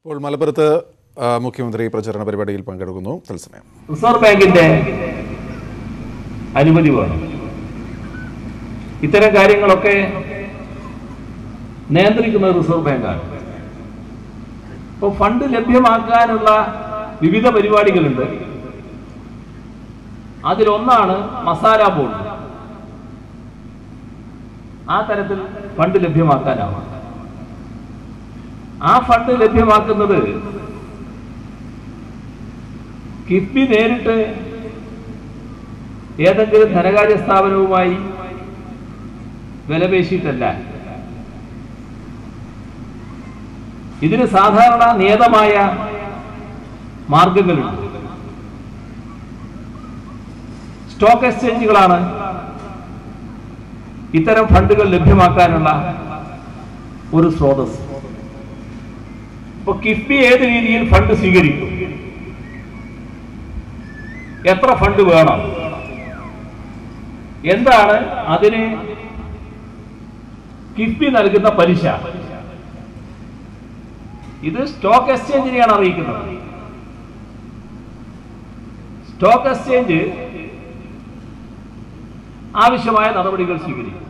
ഇപ്പോൾ മലപ്പുറത്ത് മുഖ്യമന്ത്രി പ്രചരണ പരിപാടിയിൽ പങ്കെടുക്കുന്നു. തത്സമയം റിസർവ് ബാങ്കിന്റെ അനുമതി വേണം. ഇത്തരം കാര്യങ്ങളൊക്കെ നിയന്ത്രിക്കുന്നത് റിസർവ് ബാങ്കാണ്. ഇപ്പോൾ ഫണ്ട് ലഭ്യമാക്കാനുള്ള വിവിധ പരിപാടികളുണ്ട്. അതിലൊന്നാണ് മസാല ബോണ്ട്. ആ തരത്തിൽ ഫണ്ട് ലഭ്യമാക്കാനാവും. ആ ഫണ്ട് ലഭ്യമാക്കുന്നത് കിഫ്ബി നേരിട്ട് ഏതെങ്കിലും ധനകാര്യ സ്ഥാപനവുമായി വിലപേശിയിട്ടല്ല. ഇതിന് സാധാരണ നിയതമായ മാർഗങ്ങളുണ്ട്. സ്റ്റോക്ക് എക്സ്ചേഞ്ചുകളാണ് ഇത്തരം ഫണ്ടുകൾ ലഭ്യമാക്കാനുള്ള ഒരു സ്രോതസ്. ഇപ്പൊ കിഫ്ബി ഏത് രീതിയിൽ ഫണ്ട് സ്വീകരിക്കും, എത്ര ഫണ്ട് വേണം, എന്താണ് അതിന് കിഫ്ബി നൽകുന്ന പലിശ, ഇത് സ്റ്റോക്ക് എക്സ്ചേഞ്ചിനെയാണ് അറിയിക്കുന്നത്. സ്റ്റോക്ക് എക്സ്ചേഞ്ച് ആവശ്യമായ നടപടികൾ സ്വീകരിക്കും.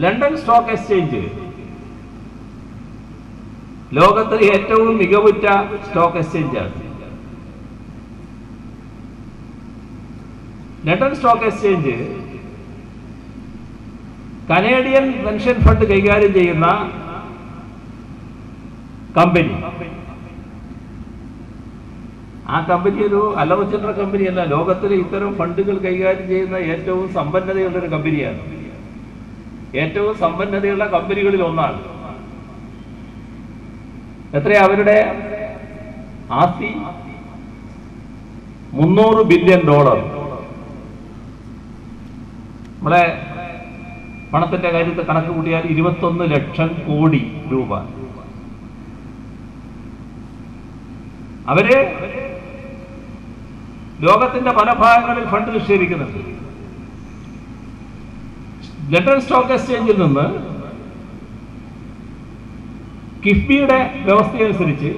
ലണ്ടൻ സ്റ്റോക്ക് എക്സ്ചേഞ്ച് ലോകത്തിലെ ഏറ്റവും മികവുറ്റ സ്റ്റോക്ക് എക്സ്ചേഞ്ചാണ്. London stock exchange Canadian pension fund കൈകാര്യം ചെയ്യുന്ന കമ്പനി. ആ കമ്പനി ഒരു അല്ലറച്ചില്ലറ കമ്പനിയല്ല, ലോകത്തിലെ ഇത്തരം ഫണ്ടുകൾ കൈകാര്യം ചെയ്യുന്ന ഏറ്റവും സമ്പന്നതയുള്ളൊരു കമ്പനിയാണ്. ഏറ്റവും സമ്പന്നതയുള്ള കമ്പനികളിൽ ഒന്നാണ്. എത്രയാ അവരുടെ ആസ്തി? $300 ബില്യൺ. നമ്മളെ പണത്തിന്റെ കാര്യത്തിൽ കണക്ക് കൂട്ടിയാൽ 21 ലക്ഷം കോടി രൂപ. അവര് ലോകത്തിന്റെ പല ഭാഗങ്ങളിൽ ഫണ്ട് നിക്ഷേപിക്കുന്നുണ്ട്. ലണ്ടൻ സ്റ്റോക്ക് എക്സ്ചേഞ്ചിൽ നിന്ന് കിഫ്ബിയുടെ വ്യവസ്ഥയനുസരിച്ച്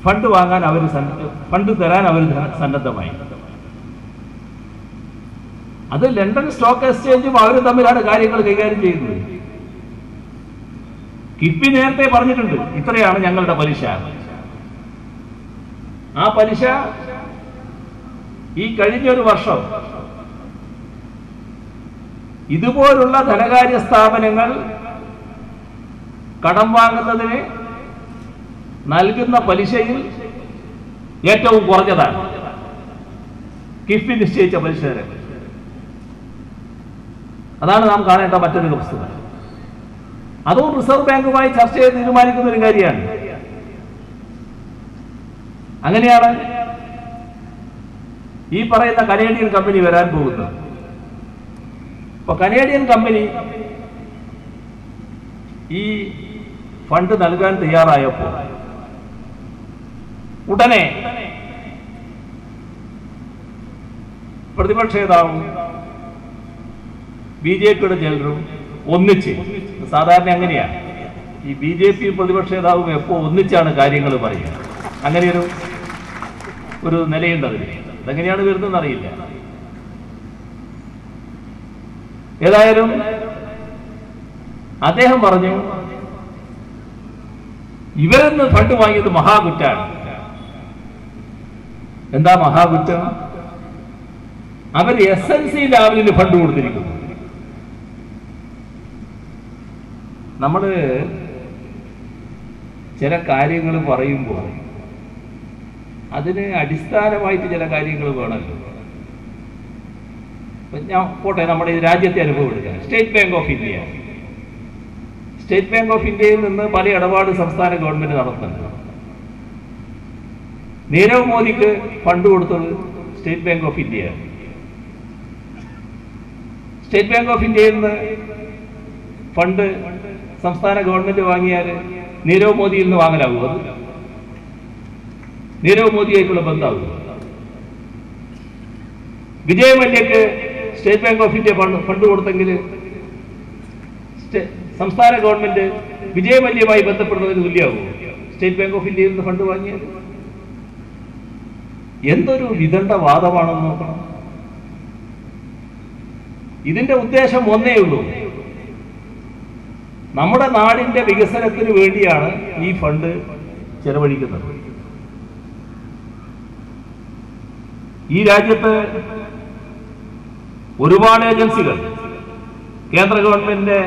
ഫണ്ട് വാങ്ങാൻ ഫണ്ട് തരാൻ അവർ സന്നദ്ധമായി. അത് ലണ്ടൻ സ്റ്റോക്ക് എക്സ്ചേഞ്ചും അവരും തമ്മിലാണ് കാര്യങ്ങൾ കൈകാര്യം ചെയ്യുന്നത്. കിഫ്ബി നേരത്തെ പറഞ്ഞിട്ടുണ്ട്, ഇത്രയാണ് ഞങ്ങളുടെ പലിശ. ആ പലിശ ഈ കഴിഞ്ഞൊരു വർഷം ഇതുപോലുള്ള ധനകാര്യ സ്ഥാപനങ്ങൾ കടം വാങ്ങുന്നതിന് നൽകുന്ന പലിശയിൽ ഏറ്റവും കുറഞ്ഞതാണ് കിഫ്ബി നിശ്ചയിച്ച പലിശ നിരക്ക്. അതാണ് നാം കാണേണ്ട മറ്റൊരു വസ്തുത. അതും റിസർവ് ബാങ്കുമായി ചർച്ച ചെയ്ത് തീരുമാനിക്കുന്ന ഒരു കാര്യമാണ്. അങ്ങനെയാണ് ഈ പറയുന്ന കനേഡിയൻ കമ്പനി വരാൻ പോകുന്നത്. അപ്പൊ കനേഡിയൻ കമ്പനി ഈ ഫണ്ട് നൽകാൻ തയ്യാറായപ്പോൾ ഉടനെ പ്രതിപക്ഷ നേതാവും BJPയുടെ ജനറലും ഒന്നിച്ച്, സാധാരണ അങ്ങനെയാണ്, ഈ BJP പ്രതിപക്ഷ നേതാവും എപ്പോ ഒന്നിച്ചാണ് കാര്യങ്ങൾ പറയുക. അങ്ങനെയൊരു നിലയുണ്ട് അതിന്. അതെങ്ങനെയാണ് വരുന്നതെന്ന് അറിയില്ല. ഏതായാലും അദ്ദേഹം പറഞ്ഞു, ഇവരെന്ന് ഫണ്ട് വാങ്ങിയത് മഹാകുറ്റാണ്. എന്താ മഹാകുറ്റം? അവർ SNC ലാബിന് ഫണ്ട് കൊടുത്തിരിക്കുന്നു. നമ്മള് ചില കാര്യങ്ങൾ പറയുമ്പോൾ അതിന് അടിസ്ഥാനമായിട്ട് ചില കാര്യങ്ങൾ വേണമല്ലോ. ഞാൻ പോട്ടെ, നമ്മുടെ ഈ രാജ്യത്തെ അനുഭവം എടുക്കുക. State bank of India. State bank of ഇന്ത്യയിൽ നിന്ന് പല ഇടപാട് സംസ്ഥാന ഗവൺമെന്റ് നടത്തുന്നുണ്ട്. നീരവ് മോദിക്ക് ഫണ്ട് കൊടുത്തത് state bank of India. State bank of ഇന്ത്യയിൽ നിന്ന് ഫണ്ട് സംസ്ഥാന ഗവൺമെന്റ് വാങ്ങിയാൽ നീരവ് മോദിയിൽ നിന്ന് വാങ്ങലാകും. അത് നീരവ് മോദിയായിട്ടുള്ള ബന്ധമാകും. വിജയ് മല്യക്ക് state bank of India fund കൊടുത്തെങ്കിൽ സംസ്ഥാന ഗവൺമെന്റ് വിജയമല്യമായി ബന്ധപ്പെടുന്നതിന് തുല്യമാകുമോ സ്റ്റേറ്റ് ബാങ്ക് ഓഫ് ഇന്ത്യയിൽ നിന്ന് ഫണ്ട് വാങ്ങിയത്? എന്തൊരു വിദണ്ഡ വാദമാണെന്ന് നോക്കണം. ഇതിന്റെ ഉദ്ദേശം ഒന്നേ ഉള്ളൂ, നമ്മുടെ നാടിന്റെ വികസനത്തിന് വേണ്ടിയാണ് ഈ ഫണ്ട് ചെലവഴിക്കുന്നത്. ഈ രാജ്യത്ത് ഒരുപാട് ഏജൻസികൾ, കേന്ദ്ര ഗവൺമെന്റിന്റെ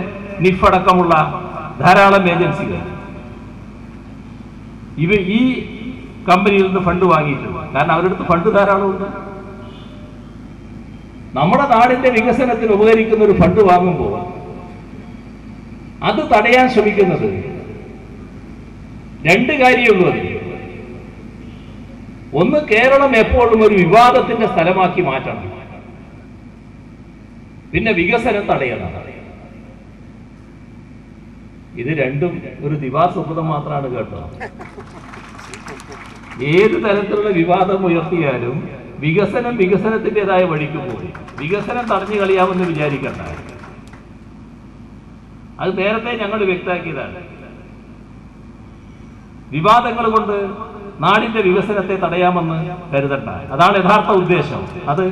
നിഫ് അടക്കമുള്ള ധാരാളം ഏജൻസികൾ ഈ കമ്പനിയിൽ നിന്ന് ഫണ്ട് വാങ്ങിയിട്ടുണ്ട്. കാരണം അവരുടെ അടുത്ത് ഫണ്ട് ധാരാളമുണ്ട്. നമ്മുടെ നാടിന്റെ വികസനത്തിന് ഉപകരിക്കുന്ന ഒരു ഫണ്ട് വാങ്ങുമ്പോൾ അത് തടയാൻ ശ്രമിക്കുന്നത് രണ്ട് കാര്യമുള്ളൂ. അതിൽ ഒന്ന്, കേരളം എപ്പോഴും ഒരു വിവാദത്തിന്റെ സ്ഥലമാക്കി മാറ്റണം. പിന്നെ വികസനം തടയണം. ഇത് രണ്ടും ഒരു ദിവാസ്വപ്നം മാത്രമാണ് കേട്ടോ. ഏത് തരത്തിലുള്ള വിവാദം ഉയർത്തിയാലും വികസനം വികസനത്തിൻ്റെതായ വഴിക്ക് പോയി. വികസനം തടഞ്ഞു കളിയാമെന്ന് വിചാരിക്കണ്ട. അത് നേരത്തെ ഞങ്ങൾ വ്യക്തമാക്കിയതാണ്. വിവാദങ്ങൾ കൊണ്ട് നാടിന്റെ വികസനത്തെ തടയാമെന്ന് കരുതണ്ട. അതാണ് യഥാർത്ഥ ഉദ്ദേശം. അത്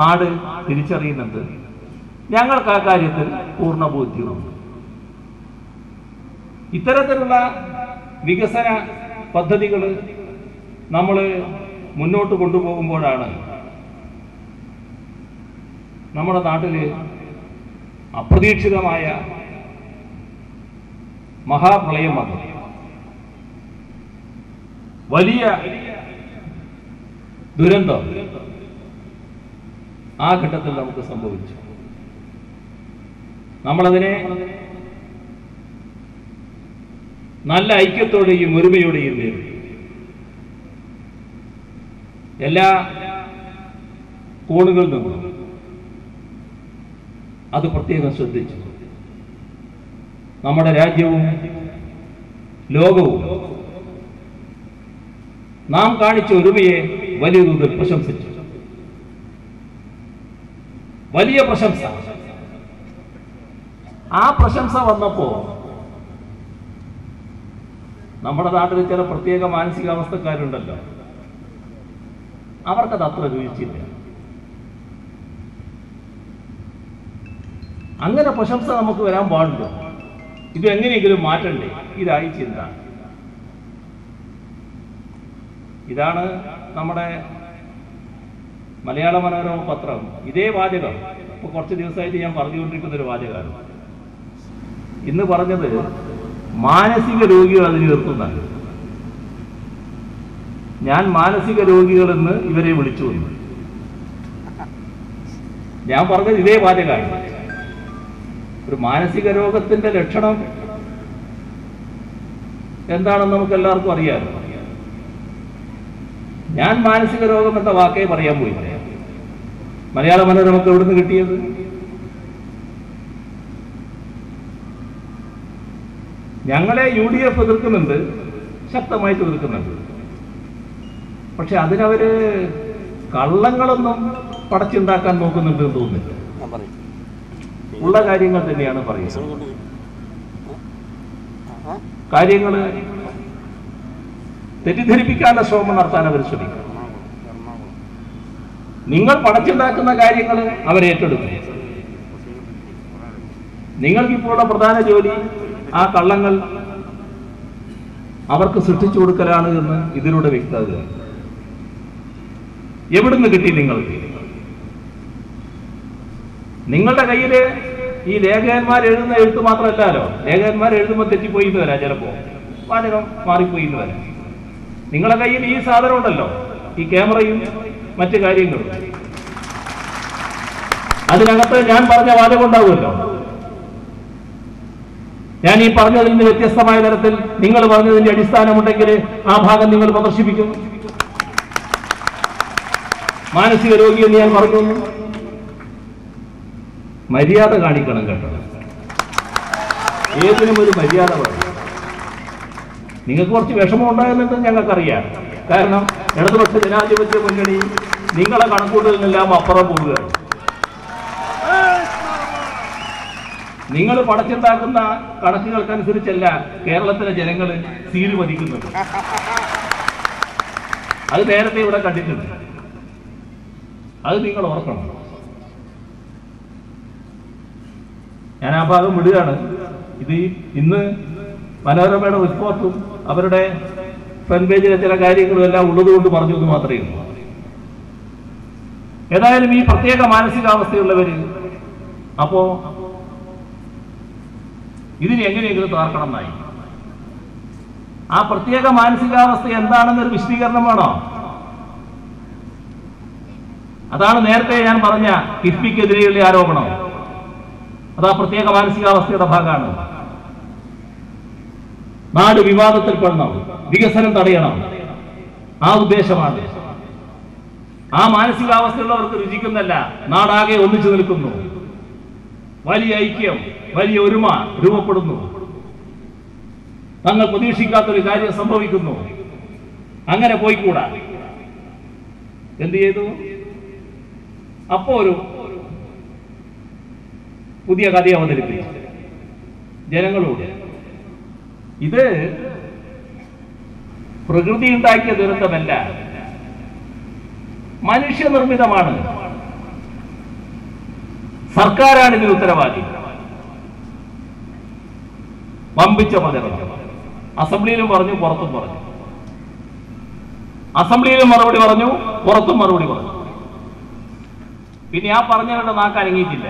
നാട് തിരിച്ചറിയുന്നുണ്ട്. ഞങ്ങൾക്ക് ആ കാര്യത്തിൽ പൂർണ്ണ ബോധ്യമുണ്ട്. ഇത്തരത്തിലുള്ള വികസന പദ്ധതികൾ നമ്മൾ മുന്നോട്ട് കൊണ്ടുപോകുമ്പോഴാണ് നമ്മുടെ നാട്ടിൽ അപ്രതീക്ഷിതമായ മഹാപ്രളയം വന്നു. വലിയ ദുരന്തം ആ ഘട്ടത്തിൽ നമുക്ക് സംഭവിച്ചു. നമ്മളതിനെ നല്ല ഐക്യത്തോടെയും ഒരുമയോടെയും നേരിട്ടു. എല്ലാ കോണുകളിൽ നിന്നും അത് പ്രത്യേകം ശ്രദ്ധിച്ചു. നമ്മുടെ രാജ്യവും ലോകവും നാം കാണിച്ച ഒരുമയെ വലിയ തോതിൽ പ്രശംസിച്ചു. വലിയ പ്രശംസ. ആ പ്രശംസ വന്നപ്പോ നമ്മുടെ നാട്ടിൽ ചില പ്രത്യേക മാനസികാവസ്ഥക്കാരുണ്ടല്ലോ, അവർക്കത് അത്ര രുചിച്ചില്ല. അങ്ങനെ പ്രശംസ നമുക്ക് വരാൻ പാടില്ല. ഇത് എങ്ങനെയെങ്കിലും മാറ്റണ്ടേ, ഇതായി ചിന്ത. ഇതാണ് നമ്മുടെ മലയാള മനോരമ പത്രം ഇതേ വാചകം ഇപ്പൊ കുറച്ച് ദിവസമായിട്ട് ഞാൻ പറഞ്ഞുകൊണ്ടിരിക്കുന്ന ഒരു വാചകമാണ്. ഇന്ന് പറഞ്ഞത് മാനസിക രോഗികൾ അതിന് നിർത്തുന്നതാണ്. ഞാൻ മാനസിക രോഗികളെന്ന് ഇവരെ വിളിച്ചു വന്നു. ഞാൻ പറഞ്ഞത് ഇതേ വാചകമാണ്. ഒരു മാനസിക രോഗത്തിന്റെ ലക്ഷണം എന്താണെന്ന് നമുക്ക് എല്ലാവർക്കും അറിയാമല്ലോ. ഞാൻ മാനസിക രോഗം എന്ന വാക്കേ പറയാൻ പോയി. മലയാള മനോരമക്ക് എവിടുന്ന് കിട്ടിയത്? ഞങ്ങളെ UDF എതിർക്കുന്നുണ്ട്, ശക്തമായിട്ട് എതിർക്കുന്നുണ്ട്. പക്ഷെ അതിനവര് കള്ളങ്ങളൊന്നും പടച്ചുണ്ടാക്കാൻ നോക്കുന്നുണ്ട് എന്ന് തോന്നുന്നില്ല. ഉള്ള കാര്യങ്ങൾ തന്നെയാണ് പറയുന്നത്. കാര്യങ്ങൾ തെറ്റിദ്ധരിപ്പിക്കാനുള്ള ശ്രമം നടത്താൻ അവർ ശ്രമിക്കും. നിങ്ങൾ പടച്ചുണ്ടാക്കുന്ന കാര്യങ്ങൾ അവരേറ്റെടുക്കും. നിങ്ങൾക്കിപ്പോഴുള്ള പ്രധാന ജോലി ആ കള്ളങ്ങൾ അവർക്ക് സൃഷ്ടിച്ചു കൊടുക്കലാണ് എന്ന് ഇതിലൂടെ വ്യക്തമാകുക. എവിടുന്ന് കിട്ടി നിങ്ങൾക്ക്? നിങ്ങളുടെ കയ്യില് ഈ ലേഖകന്മാർ എഴുതുന്ന എഴുത്ത് മാത്രമല്ലല്ലോ. ലേഖകന്മാർ എഴുതുമ്പോൾ തെറ്റിപ്പോയി എന്ന് വരാം, ചിലപ്പോ വാചകം മാറിപ്പോയി എന്ന് വരാം. നിങ്ങളുടെ കയ്യിൽ ഈ സാധനം ഉണ്ടല്ലോ, ഈ ക്യാമറയും മറ്റു കാര്യങ്ങളും. അതിനകത്ത് ഞാൻ പറഞ്ഞ വാചകം ഉണ്ടാവുമല്ലോ. ഞാൻ ഈ പറഞ്ഞതിൽ നിന്ന് വ്യത്യസ്തമായ തരത്തിൽ നിങ്ങൾ പറഞ്ഞതിന്റെ അടിസ്ഥാനമുണ്ടെങ്കിൽ ആ ഭാഗം നിങ്ങൾ പ്രദർശിപ്പിക്കും. മാനസിക രോഗിയെന്ന് ഞാൻ പറഞ്ഞു. മര്യാദ കാണിക്കണം കേട്ടോ. ഏതിനും ഒരു മര്യാദ പറയും. നിങ്ങൾക്ക് കുറച്ച് വിഷമം ഉണ്ടാകുന്നുണ്ട് ഞങ്ങൾക്കറിയാം. കാരണം ഇടതുപക്ഷ ജനാധിപത്യ മുന്നണി നിങ്ങളെ കണക്കൂട്ടലിനെല്ലാം അപ്പുറം പോവുകയാണ്. നിങ്ങൾ പടച്ചുണ്ടാക്കുന്ന കണക്കുകൾക്കനുസരിച്ചല്ല കേരളത്തിലെ ജനങ്ങൾ സീല് പതിക്കുന്നത്. അത് നേരത്തെ ഇവിടെ കണ്ടിട്ടുണ്ട്. അത് നിങ്ങൾ ഓർക്കണം. ഞാൻ ആ ഭാഗം വിടുകയാണ്. ഇത് ഇന്ന് മനോരമയുടെ റിപ്പോർട്ടും അവരുടെ ഫ്രണ്ട് പേജിലെ ചില കാര്യങ്ങളും എല്ലാം ഉള്ളതുകൊണ്ട് പറഞ്ഞു എന്ന് മാത്രമേ ഉള്ളൂ. ഏതായാലും ഈ പ്രത്യേക മാനസികാവസ്ഥയുള്ളവര് അപ്പോ ഇതിന് എങ്ങനെയെങ്കിലും തകർക്കണം എന്നായി. ആ പ്രത്യേക മാനസികാവസ്ഥ എന്താണെന്നൊരു വിശദീകരണം വേണോ? അതാണ് നേരത്തെ ഞാൻ പറഞ്ഞ കിഫ്ബിക്കെതിരെയുള്ള ആരോപണം. അതാ പ്രത്യേക മാനസികാവസ്ഥയുടെ ഭാഗമാണ്. നാട് വിവാദത്തിൽപ്പെടണം, വികസനം തടയണം, ആ ഉദ്ദേശമാണ്. ആ മാനസികാവസ്ഥയുള്ളവർക്ക് രുചിക്കുന്നല്ല, നാടാകെ ഒന്നിച്ചു നിൽക്കുന്നു, വലിയ ഐക്യം, വലിയ ഒരുമ രൂപപ്പെടുന്നു, തങ്ങൾ പ്രതീക്ഷിക്കാത്തൊരു കാര്യം സംഭവിക്കുന്നു. അങ്ങനെ പോയിക്കൂടാ. എന്ത് ചെയ്തു? അപ്പോ ഒരു പുതിയ കഥ അവതരിപ്പിച്ചു ജനങ്ങളോട്. ഇത് പ്രകൃതി ഉണ്ടാക്കിയ ദുരന്തമല്ല, മനുഷ്യനിർമ്മിതമാണ്. സർക്കാരാണ് ഇതിന് ഉത്തരവാദി. വമ്പിച്ച പ്രചരണം അസംബ്ലിയിലും പറഞ്ഞു, പുറത്തും പറഞ്ഞു. അസംബ്ലിയിലും മറുപടി പറഞ്ഞു, പുറത്തും മറുപടി പറഞ്ഞു. പിന്നെ ആ പറഞ്ഞവരുടെ നാക്ക് അനങ്ങിയിട്ടില്ല.